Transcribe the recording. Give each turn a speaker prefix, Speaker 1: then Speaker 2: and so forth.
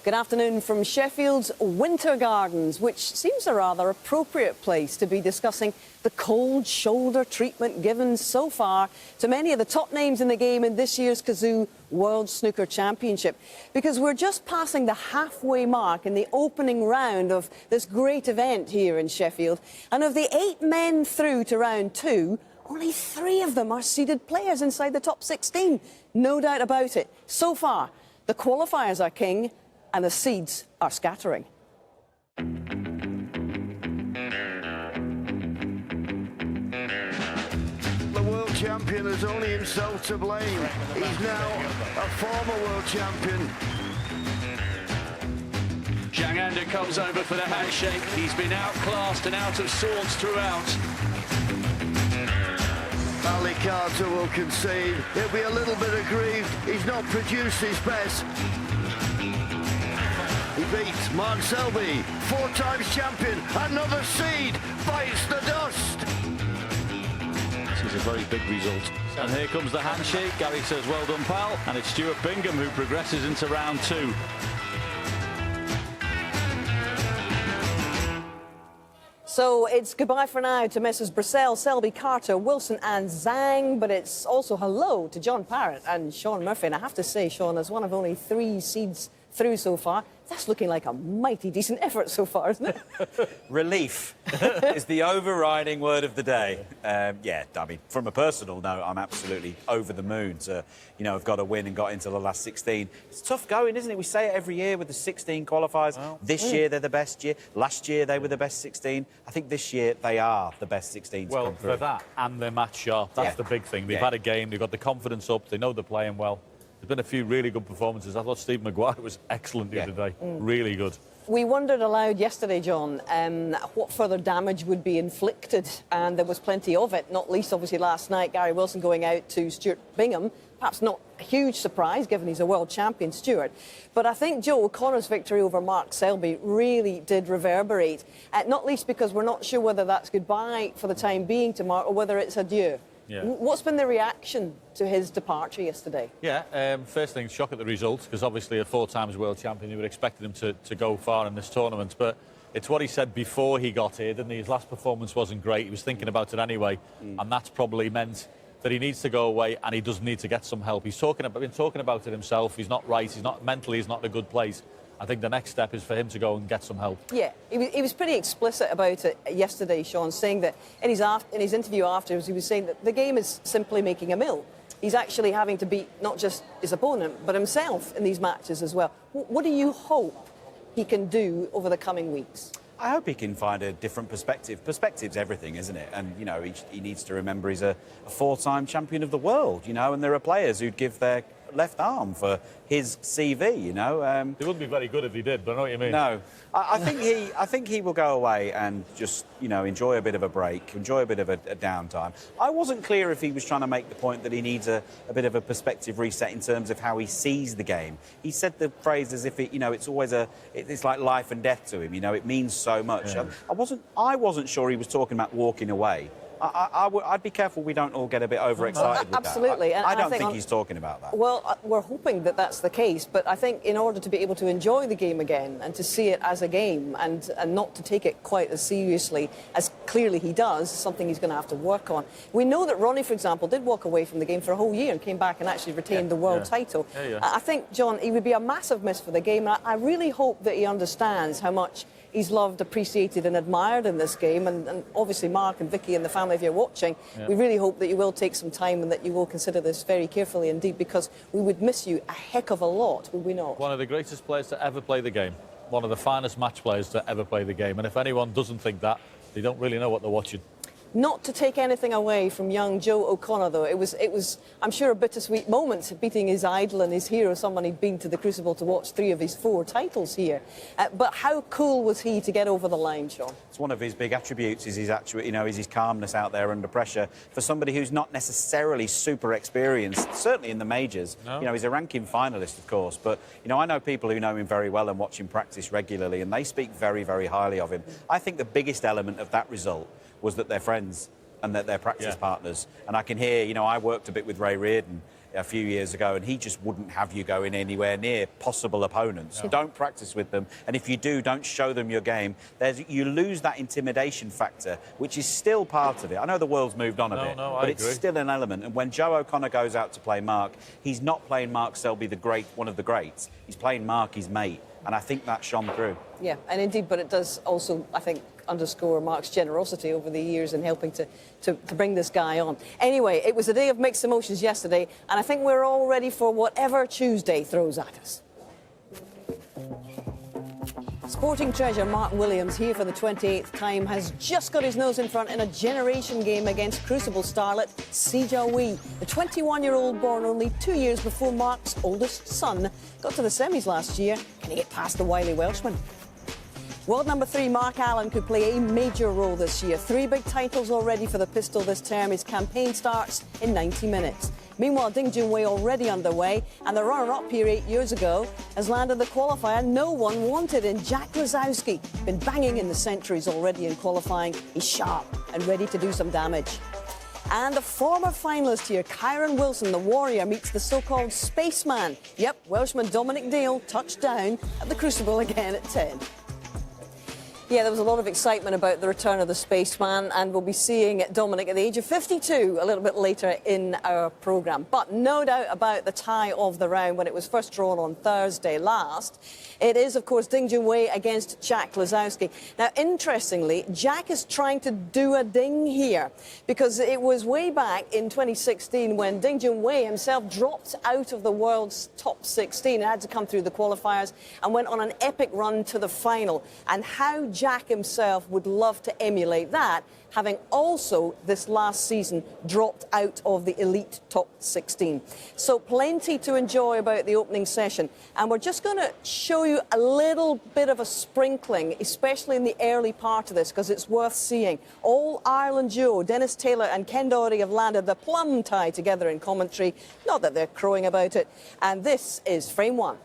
Speaker 1: Good afternoon from Sheffield's Winter Gardens, which seems a rather appropriate place to be discussing the cold shoulder treatment given so far to many of the top names in the game in this year's Kazoo World Snooker Championship. Because we're just passing the halfway mark in the opening round of this great event here in Sheffield. And of the 8 men through to round 2, only 3 of them are seeded players inside the top 16. No doubt about it. So far, the qualifiers are king and the seeds are scattering.
Speaker 2: The world champion has only himself to blame. He's now a former world champion.
Speaker 3: Zhang comes over for the handshake. He's been outclassed and out of sorts throughout.
Speaker 2: Ali Carter will concede. He'll be a little bit aggrieved. He's not produced his best. He beats Mark Selby, 4 times champion. Another seed bites the dust.
Speaker 3: This is a very big result. And here comes the handshake. Gary says, well done, pal. And it's Stuart Bingham who progresses into round 2.
Speaker 1: So it's goodbye for now to Messrs Brissell, Selby, Carter, Wilson and Zhang, but it's also hello to John Parrot and Shawn Murphy. And I have to say, Shawn, as one of only 3 seeds through so far, that's looking like a mighty decent effort so far, isn't it?
Speaker 4: Relief is the overriding word of the day. Yeah, I mean, from a personal note, I'm absolutely over the moon to, have got a win and got into the last 16. It's tough going, isn't it? We say it every year with the 16 qualifiers. Well, this year, they're the best year. Last year, they were the best 16. I think this year, they are the best 16 to come through.
Speaker 5: Well, for that, and they're match sharp. That's the big thing. They've had a game, they've got the confidence up, they know they're playing well. There's been a few really good performances. I thought Steve Maguire was excellent the other day. Really good.
Speaker 1: We wondered aloud yesterday, John, what further damage would be inflicted, and there was plenty of it, not least, obviously, last night, Gary Wilson going out to Stuart Bingham. Perhaps not a huge surprise, given he's a world champion, Stuart. But I think Joe O'Connor's victory over Mark Selby really did reverberate, not least because we're not sure whether that's goodbye for the time being to Mark or whether it's adieu.
Speaker 5: Yeah.
Speaker 1: What's been the reaction to his departure yesterday?
Speaker 5: Yeah, first thing, shock at the results, because obviously a 4 times world champion, you would expect him to go far in this tournament. But it's what he said before he got here, didn't he? His last performance wasn't great. He was thinking about it anyway, and that's probably meant that he needs to go away and he does need to get some help. He's been talking about it himself. He's not right. He's not mentally. He's not in a good place. I think the next step is for him to go and get some help. Yeah,
Speaker 1: he was pretty explicit about it yesterday, Shawn, saying that in his interview afterwards, he was saying that the game is simply making a mill. He's actually having to beat not just his opponent, but himself in these matches as well. What do you hope he can do over the coming weeks?
Speaker 4: I hope he can find a different perspective. Perspective's everything, isn't it? And, he needs to remember he's a 4-time champion of the world, and there are players who'd give their left arm for his CV,
Speaker 5: It wouldn't be very good if he did, but I know what you mean.
Speaker 4: No. I think he will go away and just, enjoy a bit of a break, enjoy a bit of a downtime. I wasn't clear if he was trying to make the point that he needs a bit of a perspective reset in terms of how he sees the game. He said the phrase as if it's always it's like life and death to him, it means so much. Yeah. I wasn't sure he was talking about walking away. I'd be careful we don't all get a bit overexcited with
Speaker 1: Absolutely.
Speaker 4: that. I don't think he's talking about that.
Speaker 1: Well, we're hoping that that's the case, but I think in order to be able to enjoy the game again and to see it as a game and not to take it quite as seriously as clearly he does, something he's going to have to work on. We know that Ronnie, for example, did walk away from the game for a whole year and came back and actually retained the world title. I think, John, he would be a massive miss for the game, and I really hope that he understands how much he's loved, appreciated and admired in this game, and obviously Mark and Vicky and the family, if you're watching, we really hope that you will take some time and that you will consider this very carefully indeed, because we would miss you a heck of a lot, would we not?
Speaker 5: One of the greatest players to ever play the game, one of the finest match players to ever play the game, and if anyone doesn't think that, they don't really know what they're watching.
Speaker 1: Not to take anything away from young Joe O'Connor, though. It was, I'm sure, a bittersweet moment, beating his idol and his hero, someone he'd been to the Crucible to watch 3 of his 4 titles here. But how cool was he to get over the line, Shawn?
Speaker 4: It's one of his big attributes, is his calmness out there under pressure. For somebody who's not necessarily super experienced, certainly in the majors. No. He's a ranking finalist, of course, but, I know people who know him very well and watch him practice regularly, and they speak very, very highly of him. I think the biggest element of that result was that they're friends and that they're practice partners. And I can hear, I worked a bit with Ray Reardon a few years ago, and he just wouldn't have you going anywhere near possible opponents. No. Don't practice with them, and if you do, don't show them your game. You lose that intimidation factor, which is still part of it. I know the world's moved on a bit, but it's still an element. And when Joe O'Connor goes out to play Mark, he's not playing Mark Selby, the great, one of the greats. He's playing Mark, his mate, and I think that shone through.
Speaker 1: Yeah, and indeed, but it does also, I think, underscore Mark's generosity over the years in helping to bring this guy on. Anyway, it was a day of mixed emotions yesterday, and I think we're all ready for whatever Tuesday throws at us. Sporting treasure Mark Williams, here for the 28th time, has just got his nose in front in a generation game against Crucible starlet Si Junhui. The 21-year-old, born only 2 years before Mark's oldest son, got to the semis last year. Can he get past the wily Welshman? World number 3 Mark Allen could play a major role this year. 3 big titles already for the pistol this term. His campaign starts in 90 minutes. Meanwhile, Junhui already underway, and the runner-up here 8 years ago has landed the qualifier no one wanted in Jack Lisowski. Been banging in the centuries already in qualifying. He's sharp and ready to do some damage. And the former finalist here, Kyron Wilson, the warrior, meets the so-called spaceman. Yep, Welshman Dominic Dale touched down at the Crucible again at 10. Yeah, there was a lot of excitement about the return of the spaceman, and we'll be seeing Dominic at the age of 52 a little bit later in our programme. But no doubt about the tie of the round when it was first drawn on Thursday last. It is, of course, Ding Junhui against Jack Lisowski. Now, interestingly, Jack is trying to do a ding here, because it was way back in 2016 when Ding Junhui himself dropped out of the world's top 16 and had to come through the qualifiers and went on an epic run to the final. And how Jack himself would love to emulate that, having also this last season dropped out of the elite top 16. So plenty to enjoy about the opening session, and we're just going to show you a little bit of a sprinkling, especially in the early part of this, because it's worth seeing. All Ireland duo Dennis Taylor and Ken Doherty have landed the plum tie together in commentary, not that they're crowing about it, and this is frame one.